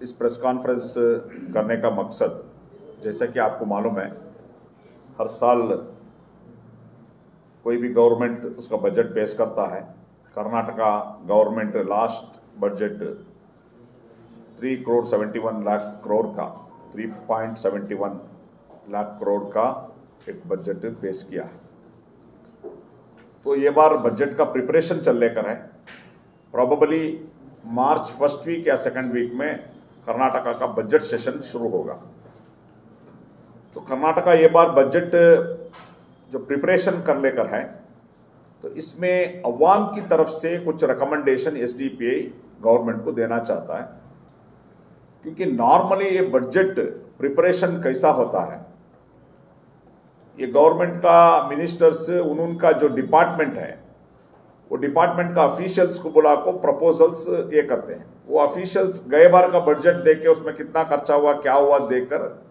इस press conference करने का मकसद, जैसा कि आपको मालूम है, हर साल कोई भी गवर्नमेंट उसका बजट पेश करता है। Karnataka government last budget 3.71 crore का 3.71 लाख करोड़ का एक बजट पेश किया है। तो ये बार बजट का प्रिपरेशन चल लेकर है। प्रॉबेबली मार्च फर्स्ट वीक या सेकंड वीक में कर्नाटका का बजट सेशन शुरू होगा। तो कर्नाटका ये बार बजट जो प्रिपरेशन कर लेकर है, तो इसमें अवाम की तरफ से कुछ रिकमेंडेशन एसडीपीआई गवर्नमेंट को देना चाहता है। क्योंकि नॉर्मली ये बजट प्रिपरेशन कैसा होता है, ये गवर्नमेंट का मिनिस्टर्स उनका जो डिपार्टमेंट है, वो डिपार्टमेंट का ऑफिशियल्स को बुला को प्रपोजल्स ये करते हैं। वो ऑफिशियल्स गए बार का बजट देख के उसमें कितना खर्चा हुआ, क्या हुआ देखकर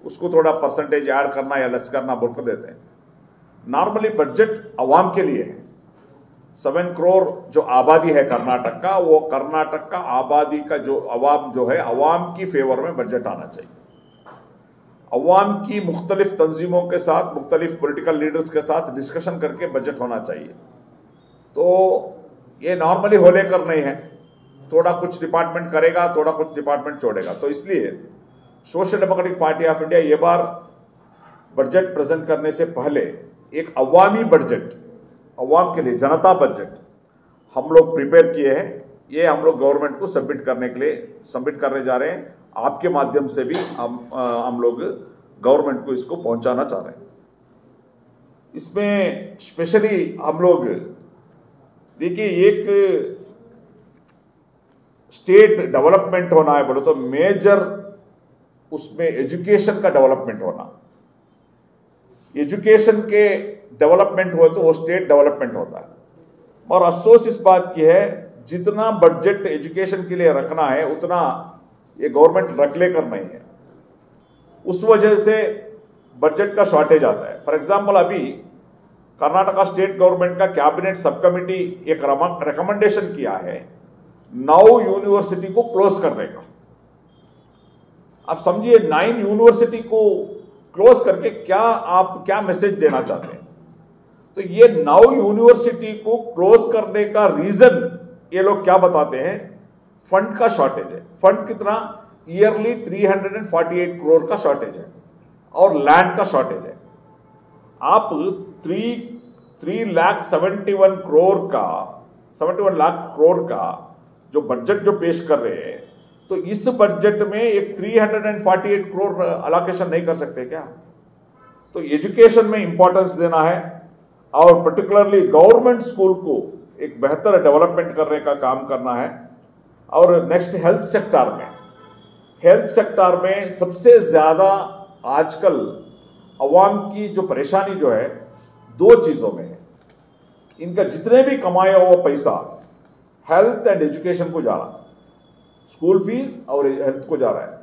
उसको थोड़ा परसेंटेज ऐड करना या लेस करना बोल कर देते हैं। नॉर्मली बजट अवाम के लिए है। 7 करोड़ जो आबादी है कर्नाटक का, वो कर्नाटक का आबादी का जो अवाम जो है, अवाम की फेवर में बजट आना चाहिए। अवाम की मुख्तलिफ तंजीमों के साथ, मुख्तलिफ पॉलिटिकल लीडर्स के साथ डिस्कशन करके बजट होना चाहिए। तो ये नॉर्मली हो लेकर नहीं है, थोड़ा कुछ डिपार्टमेंट करेगा, थोड़ा कुछ डिपार्टमेंट छोड़ेगा। तो इसलिए social democratic party of India ये बार बजट प्रेजेंट करने से पहले एक अवामी बजट, अवाम के लिए जनता बजट हम लोग प्रिपेयर किए हैं। ये हम लोग गवर्नमेंट को सबमिट करने जा रहे हैं। आपके माध्यम से भी हम लोग गवर्नमेंट को इसको पहुंचाना चाह रहे हैं। इसमें स्पेशली हम लोग देखिए, एक स्टेट डेवलपमेंट होना है बोले तो मेजर उसमें एजुकेशन का डेवलपमेंट होना। एजुकेशन के डेवलपमेंट हो तो वो स्टेट डेवलपमेंट होता है। और अफसोस इस बात की है, जितना बजट एजुकेशन के लिए रखना है उतना ये गवर्नमेंट रख लेकर नहीं है। उस वजह से बजट का शॉर्टेज आता है। फॉर एग्जांपल, अभी कर्नाटका स्टेट गवर्नमेंट का कैबिनेट सब कमिटी एक रिकमेंडेशन किया है 9 यूनिवर्सिटी को क्लोज करने का। आप समझिए, 9 यूनिवर्सिटी को क्लोज करके आप क्या मैसेज देना चाहते हैं। तो ये 9 यूनिवर्सिटी को क्लोज करने का रीजन ये लोग क्या बताते हैं, फंड का शॉर्टेज है। फंड कितना, ईयरली 348 करोड़ का शॉर्टेज है और लैंड का शॉर्टेज है। आप 3,71 करोड़ का 71 लाख करोड़ का जो बजट जो पेश कर रहे हैं, तो इस बजट में एक 348 करोड़ अलोकेशन नहीं कर सकते क्या? तो एजुकेशन में इंपॉर्टेंस देना है और पर्टिकुलरली गवर्नमेंट स्कूल को एक बेहतर डेवलपमेंट करने का काम करना है। और नेक्स्ट हेल्थ सेक्टर में सबसे ज्यादा आजकल अवाम की जो परेशानी जो है 2 चीजों में है। इनका जितने भी कमाया हुआ पैसा हेल्थ एंड एजुकेशन को जा रहा है, स्कूल फीस और हेल्थ को जा रहा है।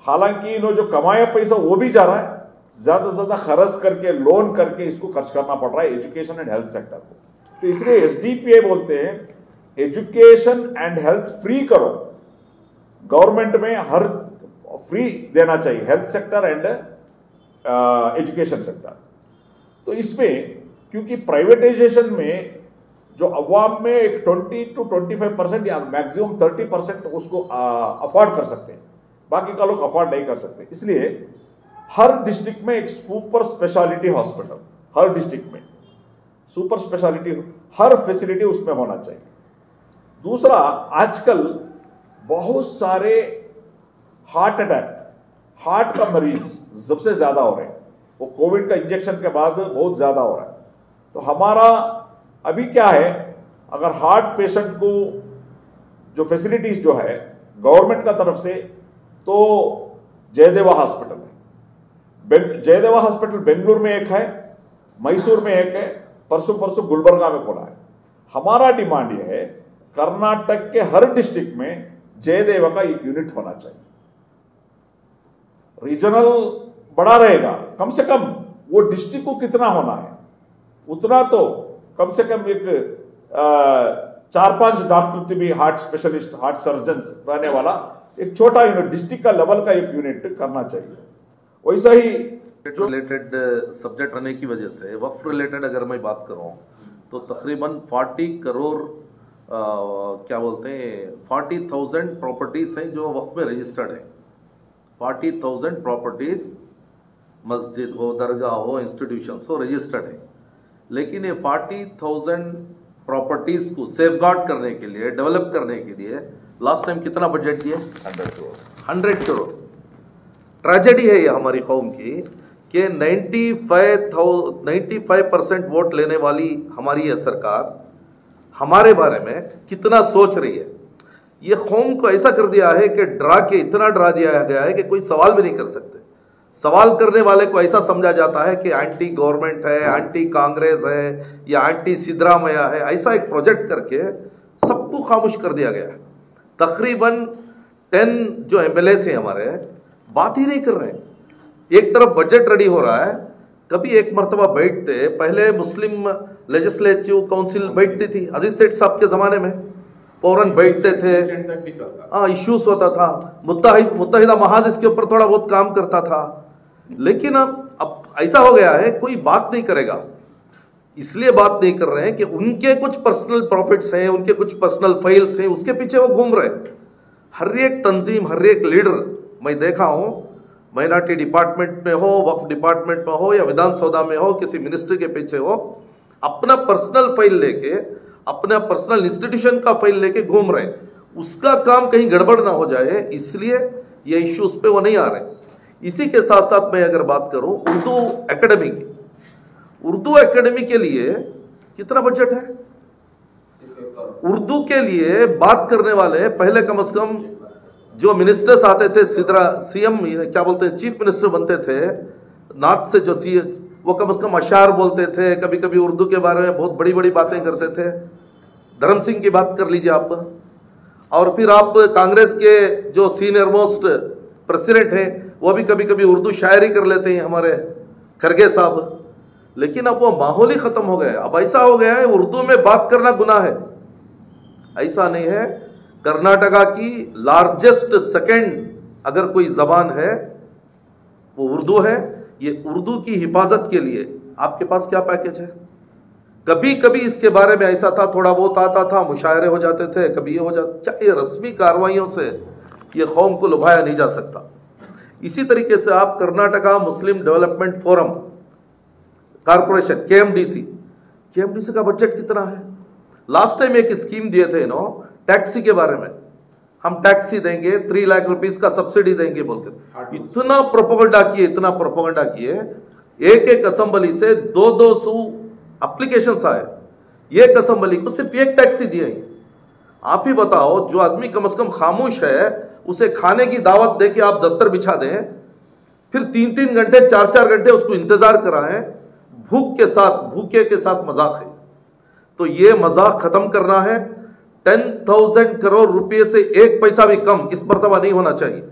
हालांकि इन्होंने जो कमाया पैसा वो भी जा रहा है, ज्यादा से ज्यादा खर्च करके, लोन करके इसको खर्च करना पड़ रहा है एजुकेशन एंड हेल्थ सेक्टर को। तो इसलिए एसडीपीआई बोलते हैं एजुकेशन एंड हेल्थ फ्री करो। गवर्नमेंट में हर फ्री देना चाहिए, health sector and education sector. तो इसमें क्योंकि प्राइवेटाइजेशन में जो अवाम में एक 20 to 25% या मैक्सिमम 30% उसको अफोर्ड कर सकते हैं, बाकी का लोग अफोर्ड नहीं कर सकते। इसलिए हर डिस्ट्रिक्ट में एक सुपर स्पेशलिटी हॉस्पिटल, हर डिस्ट्रिक्ट में सुपर स्पेशलिटी हर फैसिलिटी उसमें होना चाहिए। दूसरा, आजकल बहुत सारे हार्ट अटैक, हार्ट का मरीज सबसे ज्यादा हो रहे हैं। वो कोविड का इंजेक्शन के बाद बहुत ज्यादा हो रहा है। तो हमारा अभी क्या है, अगर हार्ट पेशेंट को जो फैसिलिटीज जो है गवर्नमेंट का तरफ से, तो जयदेवा हॉस्पिटल है। जयदेवा हॉस्पिटल बेंगलुरु में एक है, मैसूर में एक है, परसों गुलबर्गा में खोला है। हमारा डिमांड यह है कर्नाटक के हर डिस्ट्रिक्ट में जयदेवा का एक यूनिट होना चाहिए। रीजनल बड़ा रहेगा, कम से कम वो डिस्ट्रिक्ट को कितना होना है उतना, तो कम से कम एक 4-5 डॉक्टर भी, हार्ट स्पेशलिस्ट, हार्ट सर्जन रहने वाला एक छोटा यूनिट डिस्ट्रिक्ट का लेवल का एक यूनिट करना चाहिए। वैसा ही रिलेटेड सब्जेक्ट रहने की वजह से वक्फ रिलेटेड अगर मैं बात करूं तो तकरीबन 40 करोड़ क्या बोलते हैं 40,000 प्रॉपर्टीज हैं जो वक्फ में रजिस्टर्ड है। 40,000 प्रॉपर्टीज मस्जिद हो, दरगाह हो, इंस्टीट्यूशन हो, रजिस्टर्ड है। लेकिन ये 40,000 प्रॉपर्टीज को सेफगार्ड करने के लिए, डेवलप करने के लिए लास्ट टाइम कितना बजट दिया? 100 करोड़। ट्रेजेडी है ये हमारी कौम की कि 95% वोट लेने वाली हमारी ये सरकार हमारे बारे में कितना सोच रही है। ये कौम को ऐसा कर दिया है कि इतना डरा दिया गया है कि कोई सवाल भी नहीं कर सकते। सवाल करने वाले को ऐसा समझा जाता है कि एंटी गवर्नमेंट है, एंटी कांग्रेस है या एंटी सिद्धरामैया है। ऐसा एक प्रोजेक्ट करके सबको खामोश कर दिया गया है। तकरीबन 10 जो एमएलए हैं हमारे बात ही नहीं कर रहे हैं। एक तरफ बजट रेडी हो रहा है, कभी एक मर्तबा बैठते, पहले मुस्लिम लेजिस्लेटिव काउंसिल बैठती थी अजीज सेठ साहब के जमाने में, फौरन बैठते थे, इश्यूज होता था, मुत्तहिदा महाज इसके ऊपर थोड़ा बहुत काम करता था। लेकिन अब ऐसा हो गया है कोई बात नहीं करेगा। इसलिए बात नहीं कर रहे हैं कि उनके कुछ पर्सनल प्रॉफिट्स हैं, उनके कुछ पर्सनल फाइल्स हैं, उसके पीछे वो घूम रहे हैं। हर एक तंजीम, हर एक लीडर मैं देखा हूं, माइनॉरिटी डिपार्टमेंट में हो, वक्फ डिपार्टमेंट में हो या विधान सौदा में हो, किसी मिनिस्टर के पीछे हो, अपना पर्सनल फाइल लेके, अपना पर्सनल इंस्टीट्यूशन का फाइल लेके घूम रहे हैं। उसका काम कहीं गड़बड़ ना हो जाए, इसलिए ये इश्यूज पे वो नहीं आ रहे। इसी के साथ साथ मैं अगर बात करूं उर्दू एकेडमी की, उर्दू एकेडमी के लिए कितना बजट है? उर्दू के लिए बात करने वाले पहले कम से कम जो मिनिस्टर्स आते थे, सीएम क्या बोलते हैं, चीफ मिनिस्टर बनते थे नॉर्थ से, जो वो कम से कम अशार बोलते थे, कभी कभी उर्दू के बारे में बहुत बड़ी बड़ी बातें करते थे। धर्म सिंह की बात कर लीजिए आप, और फिर आप कांग्रेस के जो सीनियर मोस्ट प्रेसिडेंट हैं वो भी कभी कभी उर्दू शायरी कर लेते हैं, हमारे खरगे साहब। लेकिन अब वो माहौल ही खत्म हो गया है। अब ऐसा हो गया है उर्दू में बात करना गुनाह है। ऐसा नहीं है। कर्नाटका की लार्जेस्ट सेकंड अगर कोई जबान है वो उर्दू है। ये उर्दू की हिफाजत के लिए आपके पास क्या पैकेज है? कभी कभी इसके बारे में ऐसा था, थोड़ा बहुत आता था, मुशायरे हो जाते थे, कभी ये हो जाता। क्या ये रस्मी कार्रवाइयों से ये कौम को लुभाया नहीं जा सकता? इसी तरीके से आप कर्नाटका मुस्लिम डेवलपमेंट फोरम कारपोरेशन केएमडीसी का बजट कितना है? लास्ट टाइम एक स्कीम दिए थे टैक्सी के बारे में, हम टैक्सी देंगे, 3 लाख रुपीस का सब्सिडी देंगे बोलकर इतना प्रोपोगंडा किए। एक असेंबली से 200 एप्लीकेशंस आए, एक असेंबली को सिर्फ एक टैक्सी दिए। आप ही बताओ, जो आदमी कम से कम खामोश है उसे खाने की दावत दे के आप दस्तर बिछा दें, फिर 3-3 घंटे 4-4 घंटे उसको इंतजार कराएं, भूखे के साथ मजाक है। तो ये मजाक खत्म करना है। 10,000 करोड़ रुपए से 1 पैसा भी कम इस मर्तबा नहीं होना चाहिए।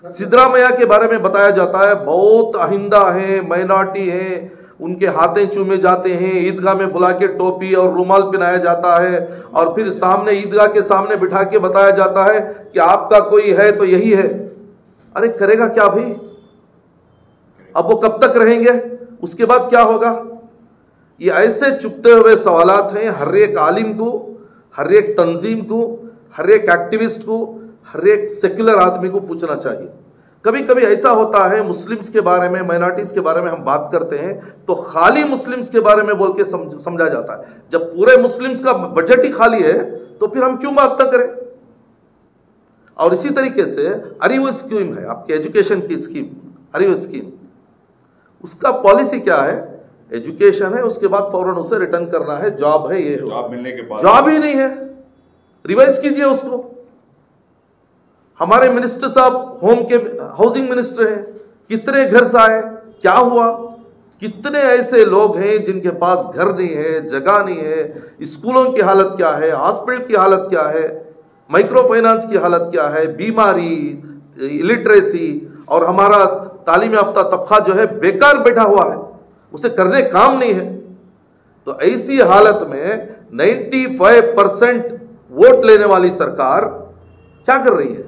सिद्धरामैया के बारे में बताया जाता है बहुत आहिंदा है, माइनॉरिटी है, उनके हाथें चूमे जाते हैं, ईदगाह में बुला के टोपी और रुमाल पहनाया जाता है, और फिर सामने ईदगाह के सामने बिठा के बताया जाता है कि आपका कोई है तो यही है। अरे करेगा क्या भाई? अब वो कब तक रहेंगे? उसके बाद क्या होगा? ये ऐसे चुपते हुए सवालात हैं। हर एक आलिम को, हर एक तंजीम को, हर एक एक्टिविस्ट को, हर एक सेक्युलर आदमी को पूछना चाहिए। कभी कभी ऐसा होता है मुस्लिम्स के बारे में, माइनॉरिटीज के बारे में हम बात करते हैं तो खाली मुस्लिम्स के बारे में बोल के समझा जाता है। जब पूरे मुस्लिम्स का बजट ही खाली है तो फिर हम क्यों बात न करें? और इसी तरीके से अरीव स्कीम है, आपके एजुकेशन की स्कीम, अरीव स्कीम, उसका पॉलिसी क्या है? एजुकेशन है, उसके बाद फौरन उसे रिटर्न करना है, जॉब है, ये जॉब मिलने के बाद जॉब ही नहीं है, रिवाइज कीजिए उसको। हमारे मिनिस्टर साहब होम के हाउसिंग मिनिस्टर हैं, कितने घर से आए, क्या हुआ? कितने ऐसे लोग हैं जिनके पास घर नहीं है, जगह नहीं है, स्कूलों की हालत क्या है, हॉस्पिटल की हालत क्या है, माइक्रो फाइनेंस की हालत क्या है, बीमारी, इलिटरेसी, और हमारा तालीम याफ्ता तबका जो है बेकार बैठा हुआ है, उसे करने काम नहीं है। तो ऐसी हालत में 95% वोट लेने वाली सरकार क्या कर रही है?